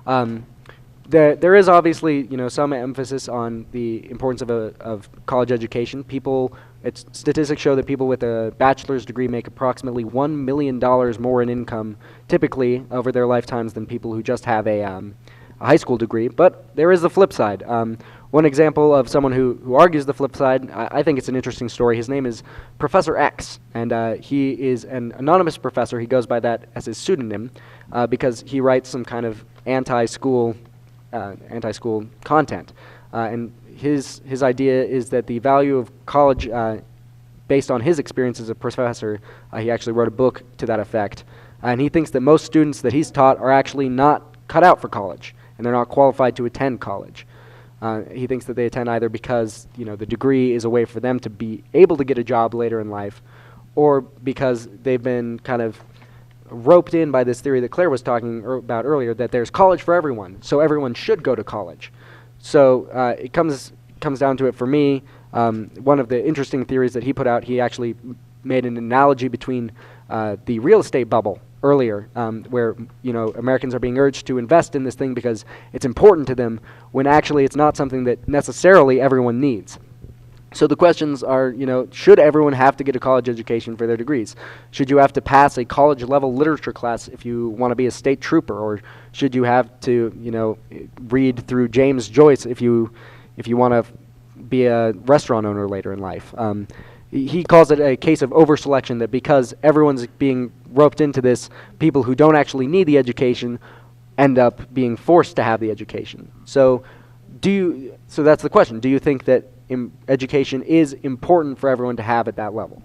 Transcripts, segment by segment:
Um, there is obviously, some emphasis on the importance of college education. Statistics show that people with a bachelor's degree make approximately $1 million more in income typically over their lifetimes than people who just have a high school degree. But there is the flip side. One example of someone who argues the flip side, I think it's an interesting story. His name is Professor X, and he is an anonymous professor. He goes by that as his pseudonym because he writes some kind of anti-school content. And his idea is that the value of college, based on his experience as a professor, he actually wrote a book to that effect. And he thinks that most students that he's taught are actually not cut out for college, and they're not qualified to attend college. He thinks that they attend either because the degree is a way for them to be able to get a job later in life, or because they've been kind of roped in by this theory that Claire was talking about earlier, that there's college for everyone, so everyone should go to college. So it comes down to it for me. One of the interesting theories that he put out, he actually made an analogy between the real estate bubble earlier, where Americans are being urged to invest in this thing because it's important to them, when actually it's not something that necessarily everyone needs. So the questions are, should everyone have to get a college education for their degrees? Should you have to pass a college-level literature class if you want to be a state trooper, or should you have to, read through James Joyce if you want to be a restaurant owner later in life? He calls it a case of overselection, that because everyone's being roped into this, people who don't actually need the education end up being forced to have the education. So that's the question. Do you think that education is important for everyone to have at that level?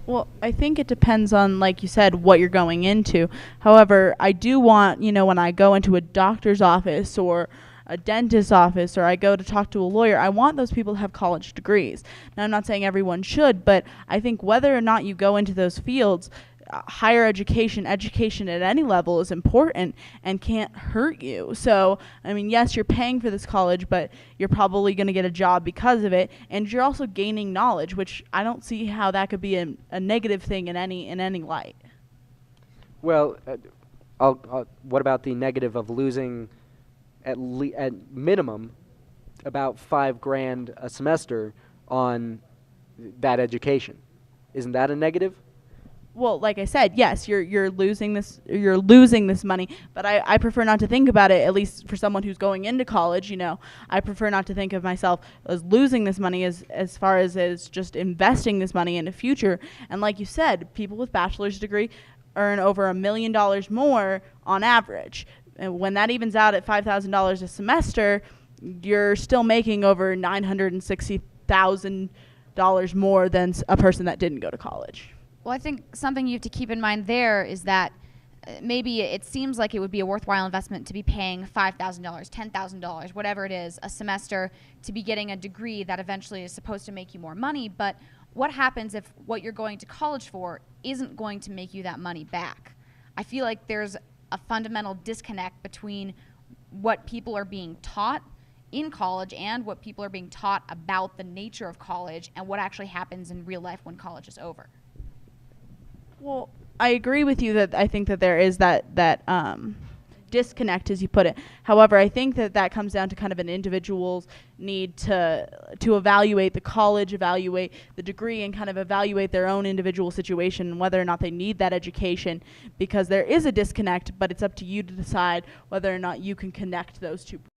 Well, I think it depends on, like you said, what you're going into. However, I do want, when I go into a doctor's office or a dentist's office, or I go to talk to a lawyer, I want those people to have college degrees. Now, I'm not saying everyone should, but I think whether or not you go into those fields, higher education at any level is important and can't hurt you. So, yes, you're paying for this college, but you're probably going to get a job because of it, and you're also gaining knowledge, which I don't see how that could be a negative thing in any light. Well, what about the negative of losing at minimum about $5,000 a semester on that education? Isn't that a negative? Well, like I said, yes, you're losing this money, but I prefer not to think about it, at least for someone who's going into college. I prefer not to think of myself as losing this money as far as just investing this money in the future. And like you said, people with bachelor's degree earn over $1 million more on average. And when that evens out at $5,000 a semester, you're still making over $960,000 more than a person that didn't go to college. Well, I think something you have to keep in mind there is that maybe it seems like it would be a worthwhile investment to be paying $5,000, $10,000, whatever it is, a semester to be getting a degree that eventually is supposed to make you more money. But what happens if what you're going to college for isn't going to make you that money back? I feel like there's a fundamental disconnect between what people are being taught in college and what people are being taught about the nature of college and what actually happens in real life when college is over. Well, I agree with you that I think that there is that disconnect, as you put it. However, I think that comes down to kind of an individual's need to evaluate the college, evaluate the degree, and kind of evaluate their own individual situation and whether or not they need that education, because there is a disconnect, but it's up to you to decide whether or not you can connect those two